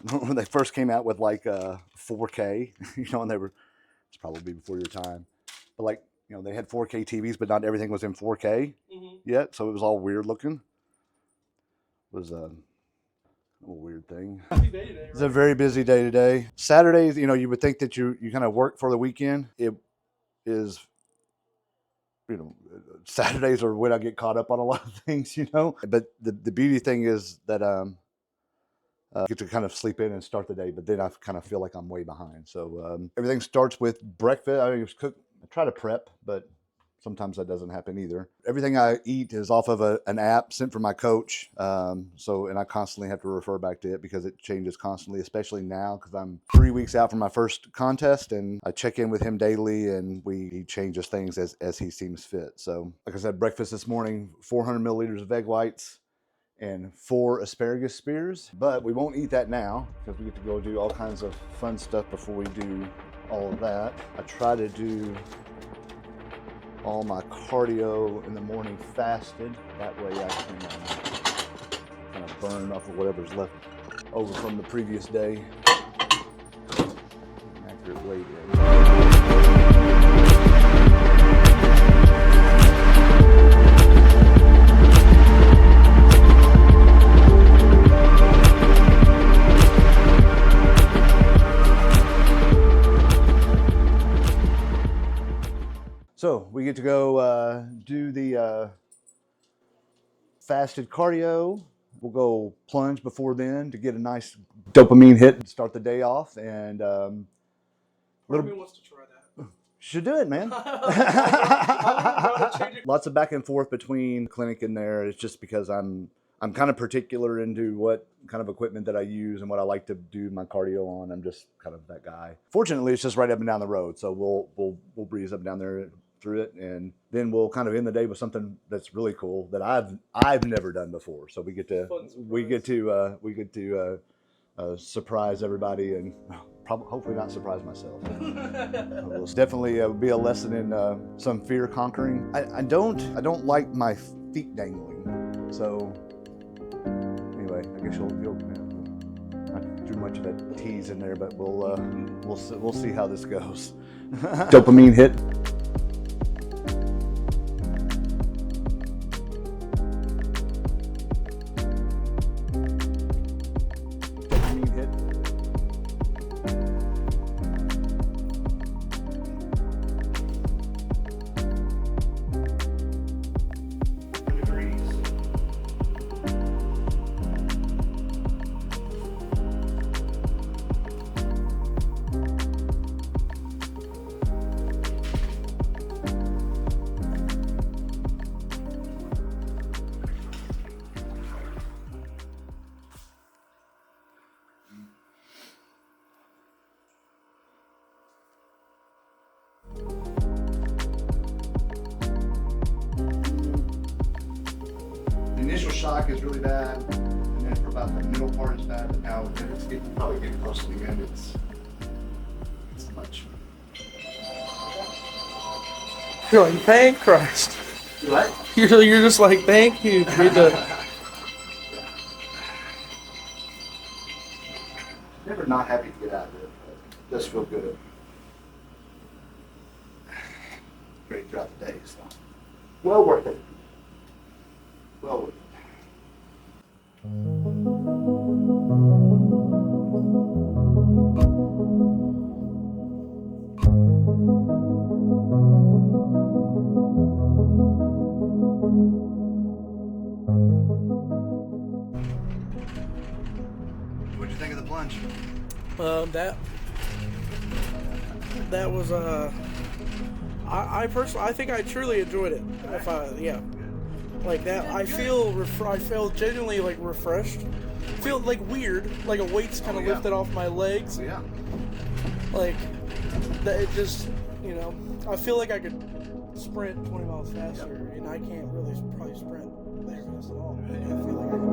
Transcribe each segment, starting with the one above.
when they first came out with like 4K, and it's probably before your time, but like, they had 4K TVs, but not everything was in 4K yet, so it was all weird looking. It was a weird thing. It's a very busy day today. Saturdays, you would think that you kind of work for the weekend. It is, Saturdays are when I get caught up on a lot of things, But the beauty thing is that I get to kind of sleep in and start the day, but then I kind of feel like I'm way behind. So everything starts with breakfast. I try to prep, but sometimes that doesn't happen either. Everything I eat is off of an app sent from my coach. And I constantly have to refer back to it because it changes constantly, especially now because I'm 3 weeks out from my first contest, and I check in with him daily, and he changes things as he seems fit. So like I said, breakfast this morning, 400 milliliters of egg whites and 4 asparagus spears, but we won't eat that now because we get to go do all kinds of fun stuff before we do all of that. I try to do all my cardio in the morning fasted. That way I can kind of burn off of whatever's left over from the previous day. Accurate weight So we get to go do the fasted cardio. We'll go plunge before then to get a nice dopamine hit and start the day off. And Part of me wants to try that. Should do it, man. Lots of back and forth between clinic and there. It's just because I'm kind of particular into what kind of equipment that I use and what I like to do my cardio on. I'm just kind of that guy. Fortunately, it's just right up and down the road, so we'll breeze up and down there through it, and then we'll kind of end the day with something that's really cool that I've never done before. So we get to surprise everybody, and hopefully not surprise myself. It'll definitely be a lesson in some fear conquering. I don't like my feet dangling, so anyway, I guess you'll not too much of that tease in there, but we'll see how this goes. Dopamine hit. Initial shock is really bad, and then for about the middle part is bad, but now it's probably getting close to the end. It's much. You're like, thank Christ. What? You're just like, thank you. Never not happy to get out of it, but it does feel good. Great throughout the day, so well worth it. Well worth it. What'd you think of the plunge? That was I personally, I think I truly enjoyed it. Like that, I feel genuinely like refreshed. I feel like weird, like a weight's kind of lifted off my legs. Yeah. Like that, it just, I feel like I could sprint 20 miles faster, and I can't really probably sprint that fast at all. I feel like I could.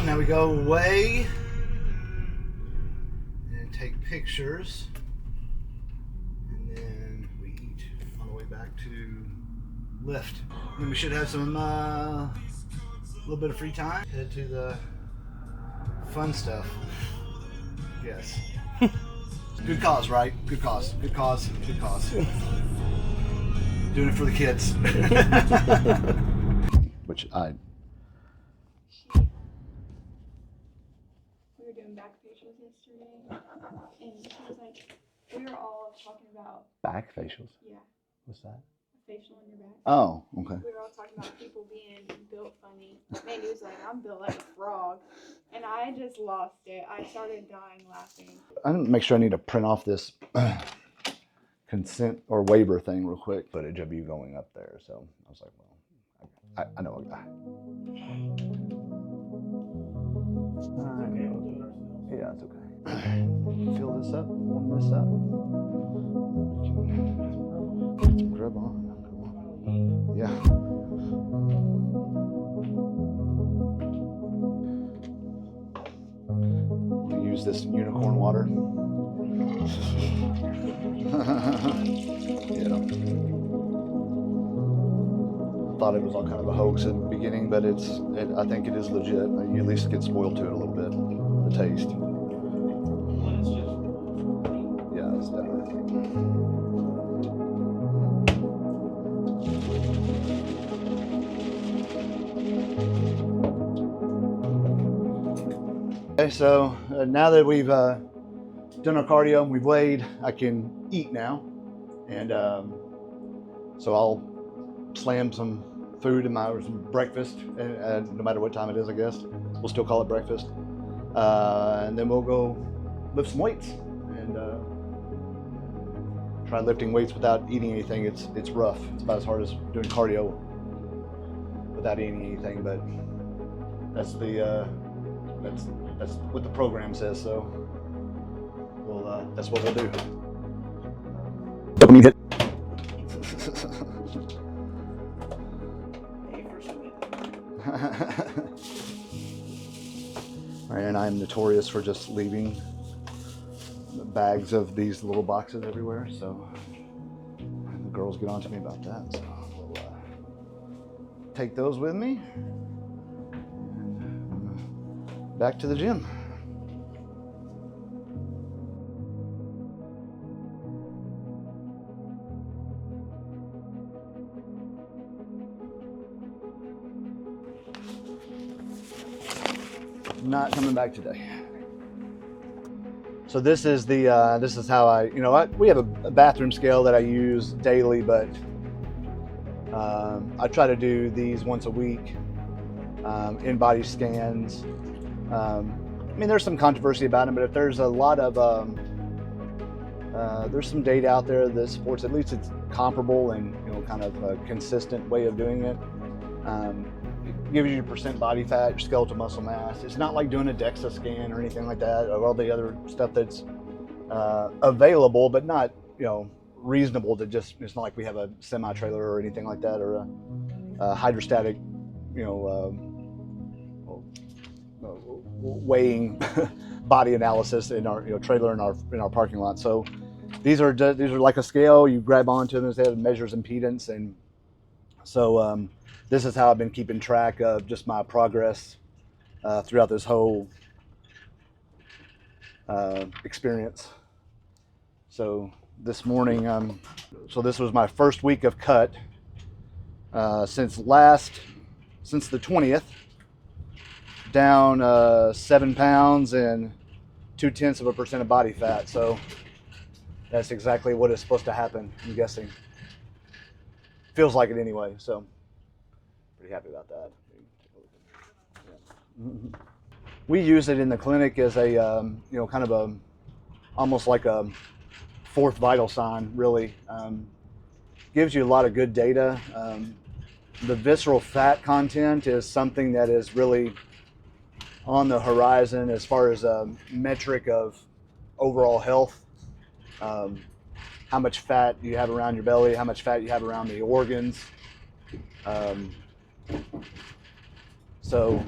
Now we go away and take pictures, and then we eat on the way back to lift. Then we should have some little bit of free time. Head to the fun stuff. Yes. Good cause, right? Good cause. Good cause. Good cause. Doing it for the kids. Which I. We were doing back facials yesterday, and she was like, we were all talking about Back facials? Yeah. What's that? A facial on your back. Oh, okay. We were all talking about people being built funny. Mandy was like, I'm built like a frog. And I just lost it. I started dying laughing. I'm gonna make sure I need to print off this consent or waiver thing real quick. Footage of you going up there. So I was like, well, I know a guy. Yeah, it's okay. Fill this up, warm this up. Get some grub on. Come on. Yeah. I'm gonna use this unicorn water. Yeah. Thought it was all kind of a hoax at the beginning, but I think it is legit. You at least get spoiled to it a little bit. The taste. Yeah, it's definitely. Okay, so now that we've done our cardio, we've weighed, I can eat now, and so I'll slam some food in my breakfast, and no matter what time it is, I guess we'll still call it breakfast, and then we'll go lift some weights and try lifting weights without eating anything. It's rough. It's about as hard as doing cardio without eating anything, but that's what the program says. So that's what we'll do. Dopamine hit. All right, and I'm notorious for just leaving bags of these little boxes everywhere, so the girls get on to me about that. So we'll take those with me and back to the gym. Not coming back today. So this is the this is how we have a bathroom scale that I use daily, but I try to do these once a week, in-body scans. I mean, there's some controversy about them, but if there's a lot of there's some data out there that supports at least it's comparable and kind of a consistent way of doing it. It gives you your percent body fat, your skeletal muscle mass. It's not like doing a DEXA scan or anything like that, or all the other stuff that's available, but not reasonable to just. It's not like we have a semi trailer or anything like that, or a hydrostatic, weighing body analysis in our trailer in our parking lot. So these are like a scale. You grab onto them, it measures impedance, and so this is how I've been keeping track of just my progress throughout this whole experience. So this morning, so this was my first week of cut since the 20th, down 7 pounds and 0.2% of body fat. So that's exactly what is supposed to happen, I'm guessing. Feels like it anyway, so pretty happy about that. We use it in the clinic as a kind of almost like a fourth vital sign, really. Gives you a lot of good data. The visceral fat content is something that is really on the horizon as far as a metric of overall health. How much fat you have around your belly, how much fat you have around the organs. So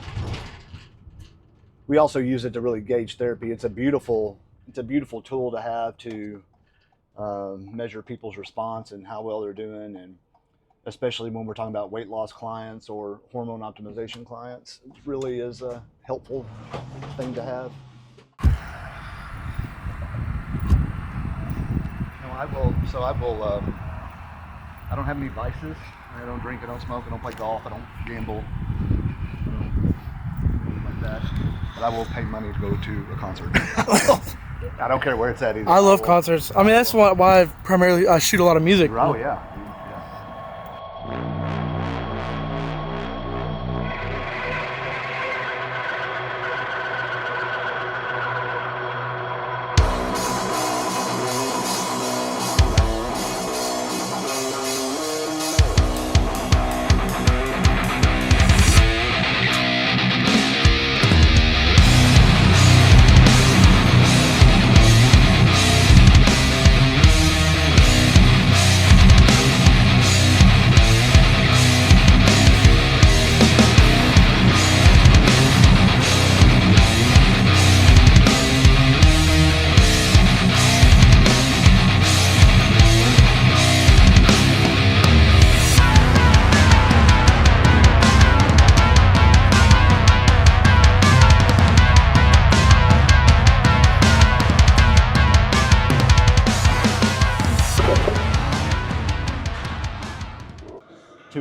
we also use it to really gauge therapy. It's a beautiful tool to have to measure people's response and how well they're doing, and especially when we're talking about weight loss clients or hormone optimization clients, it really is a helpful thing to have. I don't have any vices. I don't drink, I don't smoke, I don't play golf, I don't gamble, anything like that. But I will pay money to go to a concert. I don't care where it's at either. I love concerts. I mean, that's why I shoot a lot of music. Oh yeah.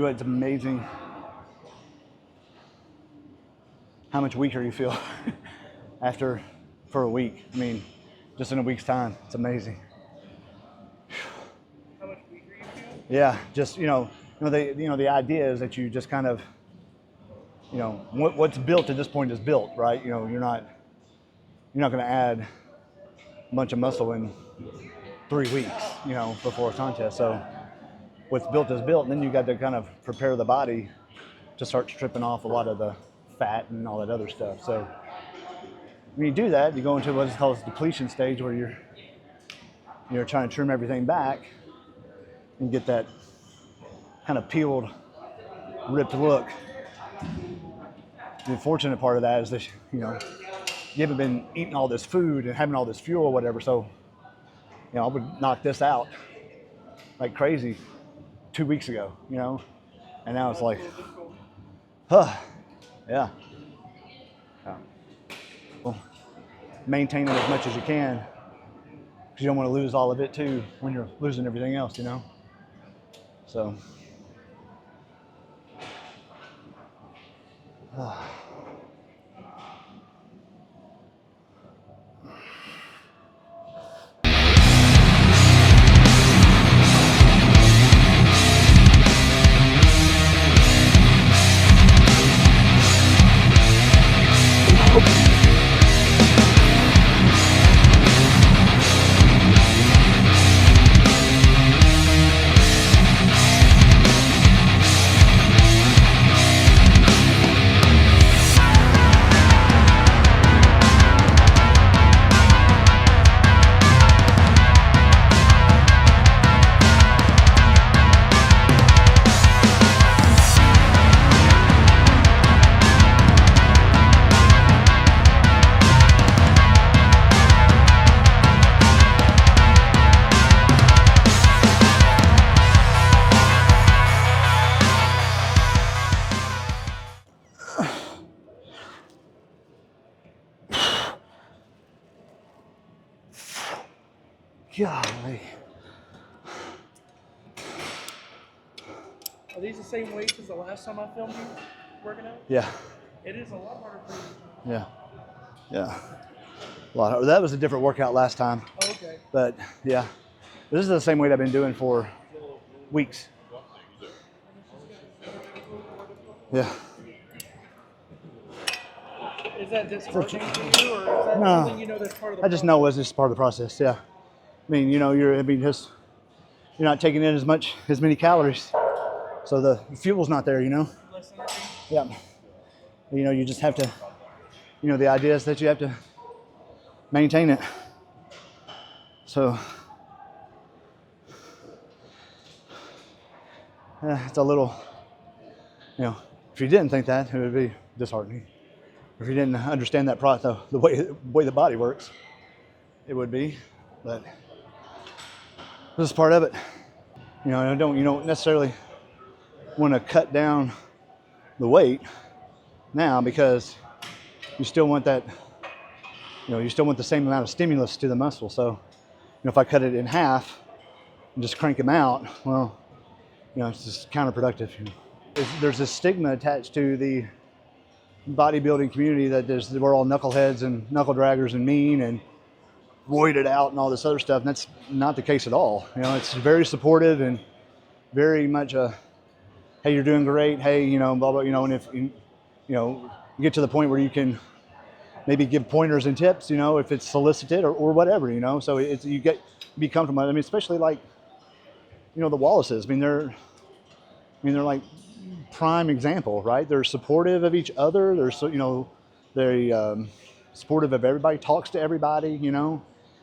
It's amazing how much weaker you feel for a week. I mean, just in a week's time, it's amazing. How much weaker you feel? Yeah, just the idea is that you just kind of what's built at this point is built, right? You're not going to add a bunch of muscle in 3 weeks, before a contest. So what's built is built, and then you got to kind of prepare the body to start stripping off a lot of the fat and all that other stuff. So when you do that, you go into what's called a depletion stage, where you're trying to trim everything back and get that kind of peeled, ripped look. The unfortunate part of that is that you haven't been eating all this food and having all this fuel or whatever. So I would knock this out like crazy 2 weeks ago, and now it's like, yeah. Well, maintain it as much as you can, because you don't want to lose all of it too when you're losing everything else, So. Golly. Are these the same weights as the last time I filmed you working out? Yeah. It is a lot harder for you. Yeah. Yeah. A lot. That was a different workout last time. Oh, okay. But yeah, this is the same weight I've been doing for weeks. Yeah. Is that disheartening to you, or is that No. something you know that's part of the I just know it's just part of the process. Yeah. I mean, you know, you're not taking in as many calories. So the fuel's not there, you know? less energy? Yeah. You know, you just have to, you know, the idea is that you have to maintain it. So, it's a little, you know, if you didn't think that, it would be disheartening. If you didn't understand that the way the body works, it would be. But this is part of it. You know, you don't necessarily want to cut down the weight now because you still want that, you know, you still want the same amount of stimulus to the muscle. So, you know, if I cut it in half and just crank them out, well, you know, it's just counterproductive. You know. There's this stigma attached to the bodybuilding community that we're all knuckleheads and knuckle draggers and mean and roided out and all this other stuff. And that's not the case at all. You know, it's very supportive and very much hey, you're doing great. Hey, you know, blah, blah, you know, and if, you know, you get to the point where you can maybe give pointers and tips, you know, if it's solicited or whatever, you know, so you be comfortable. I mean, especially like, you know, the Wallaces, I mean, they're like prime example, right? They're supportive of each other. They're, so, you know, very supportive of everybody, talks to everybody, you know,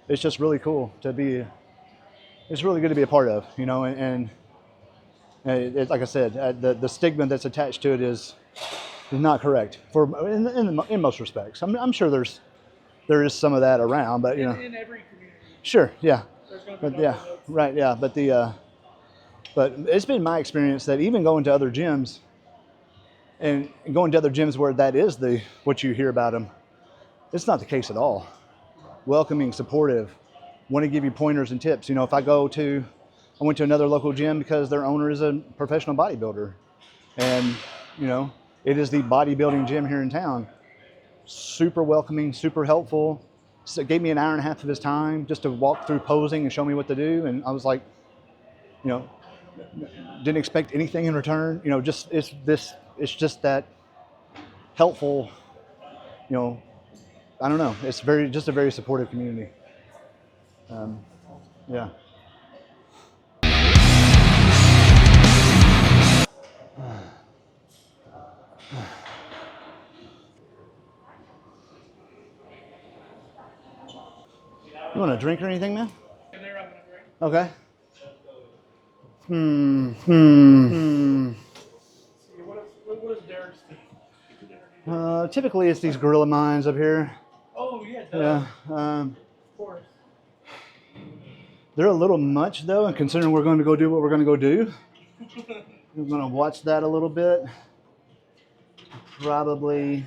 it's just really cool it's really good to be a part of, you know, and like I said, the stigma that's attached to it is not correct in most respects. I'm sure there is some of that around, but you know, in every community. Sure, yeah, But yeah, right, yeah, but but it's been my experience that even going to other gyms where that is what you hear about them, it's not the case at all. Welcoming, supportive, want to give you pointers and tips. You know, if I went to another local gym because their owner is a professional bodybuilder, and you know, it is the bodybuilding gym here in town. Super welcoming, super helpful. So it gave me an hour and a half of his time just to walk through posing and show me what to do. And I was like, you know, didn't expect anything in return. You know, it's just that helpful, you know, I don't know. It's just a very supportive community. Yeah. You want a drink or anything, man? Okay. What is Derek's thing? Typically it's these gorilla mines up here. Oh, yeah. Yeah. Of course. They're a little much though, and considering we're going to go do what we're going to go do, I'm going to watch that a little bit. Probably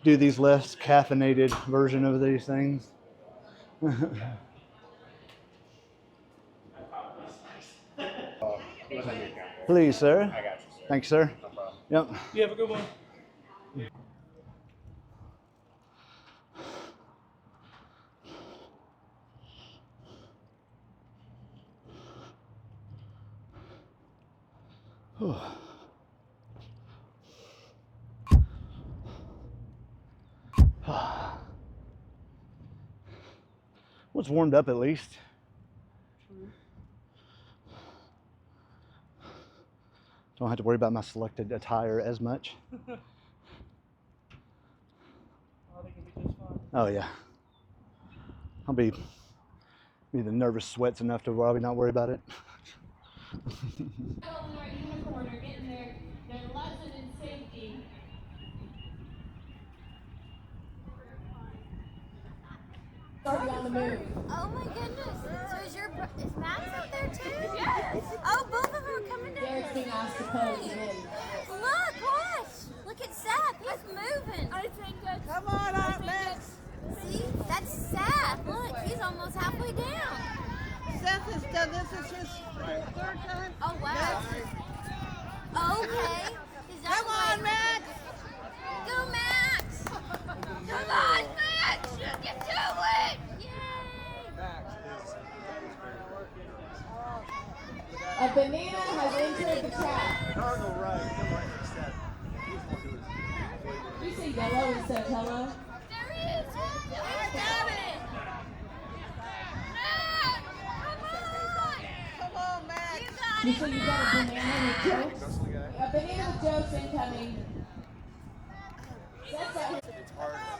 do these less caffeinated version of these things. Please, sir. I got you, sir. Thanks, sir. No problem. Yep. You have a good one. Well, it's warmed up at least. Don't have to worry about my selected attire as much. I think it'll be just fine. Oh yeah. I'll be the nervous sweats enough to probably not worry about it. Right in the corner, getting their lesson in safety. Already on the move. Oh my goodness. So is Max up there too? Yes. Oh, both of them are coming down. Derek's being asked to pose in. Look, watch. Look at Seth. He's moving. I think that's. Come on up, Max. See? That's Seth. Look, he's almost halfway down. Seth has done this. Is his third time. Oh, wow. Okay. Come on, Max. Go, Max. Come on, Max. You can do it. Yay. A banana has entered the trap. Cardinal right. You say yellow instead of hello? There he is. He's got it. Max, come on. Come on, Max. You got You it, say you got a Max. banana with jokes? A banana with jokes incoming. That's out.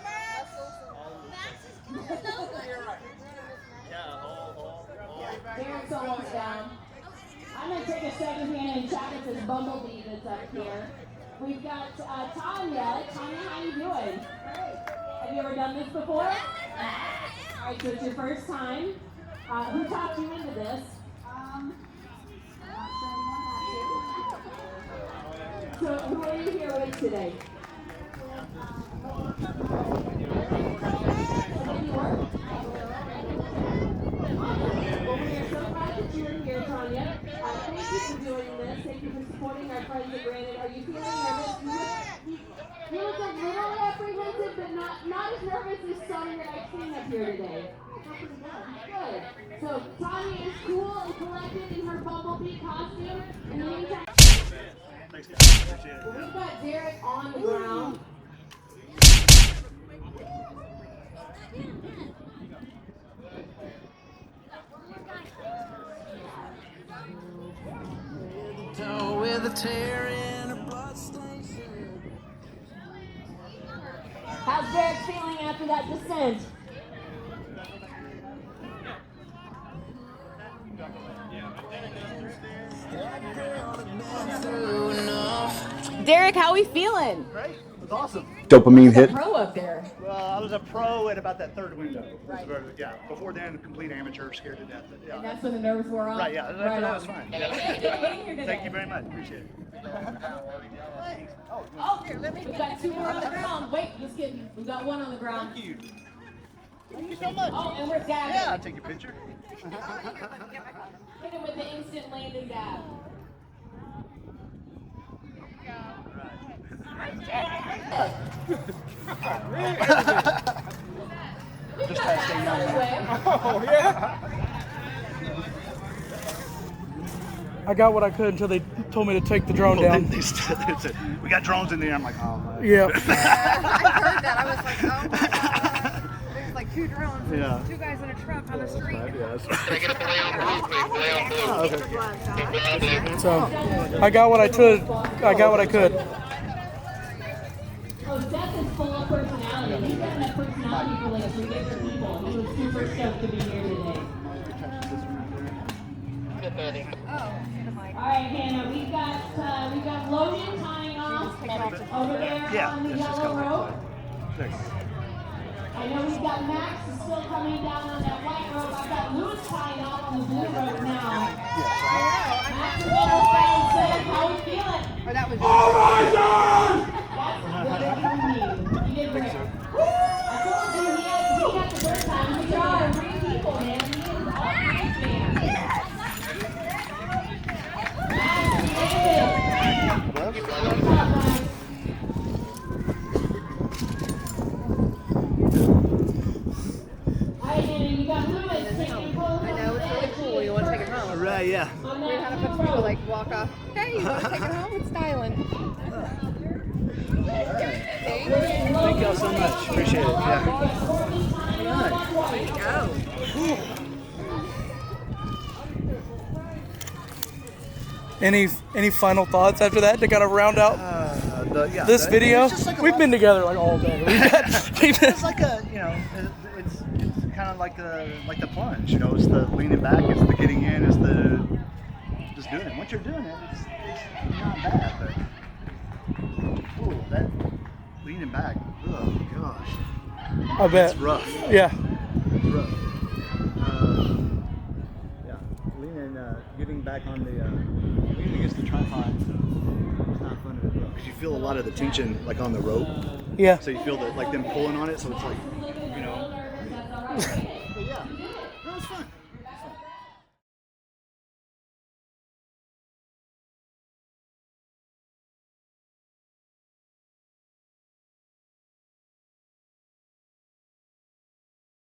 Max is coming over. Derek's almost down. I'm going to take a second hand and chat with this bumblebee that's up here. We've got Tanya. Tanya, how you doing? Have you ever done this before? All right, so it's your first time. Who talked you into this? So who are you here with today? Somebody work? Well, we are so glad that you're here, Tanya. Thank you for doing this. Thank you for supporting our friends at Granite. Are you feeling nervous? You look a little apprehensive, but not as nervous as some that I've seen up here today. Good. So Tanya is cool and collected in her bumblebee costume. In the meantime, we've got Derek on the ground. With a tear in a blood station. How's Derek feeling after that descent? Derek, how are we feeling? Great. It was awesome. Dopamine hit. Pro up there. Well, I was a pro at about that third window. Yeah. Before then, complete amateur, scared to death. But, yeah. And that's when the nerves wore off? Right, yeah. Right That on. was fine. Thank you Yeah. for being here today. Thank you very much. Appreciate it. Oh, we've got two more on the ground. Wait, just kidding. We've got one on the ground. Thank you. Thank you so much. Oh, and we're dabbing. Yeah, I'll take your picture. Hit him with the instant landing dab. Just try to stay young. Oh, yeah. I got what I could until they told me to take the drone down. They said, we got drones in there. I'm like, oh my. Yeah. I heard that. I was like, oh my God. There's like two drones. And Yeah. two guys in a truck on the street. So I got what I could. I got what I could. Oh, Seth is full of personality. He's got enough personality for like 3 different people. He was super stoked to be here today. All right, Hannah, we've got Logan tying off over there Yeah, on the it's just yellow kind rope. of like, I know we've got Max is still coming down on that white rope. I've got Lewis tying off on the blue rope now. Max is almost down. Seth, how we feeling? Oh, that was That's good that you need. You did great. I told you he had the first time. We are 3 people, man. He is all great, man. right, yeah. We had a bunch of people like walk off. Hey, you want to take it home? It's styling. Thank y'all so much. Appreciate it. Yeah. Any final thoughts after that to kind of round out this video? It's just like We've been together like all day. It's like a, you know, it's kind of like the plunge. You know, it's the leaning back, it's the getting in, it's the just doing it. Once you're doing it, it's not bad. But ooh, that leaning back, oh gosh, I bet. it's rough. Yeah. It's rough. Yeah, leaning, getting back on the leaning against the tripod. It's not fun to do because you feel a lot of the tension like on the rope. Yeah. So you feel like them pulling on it. So it's like, you know. But yeah, that was fun.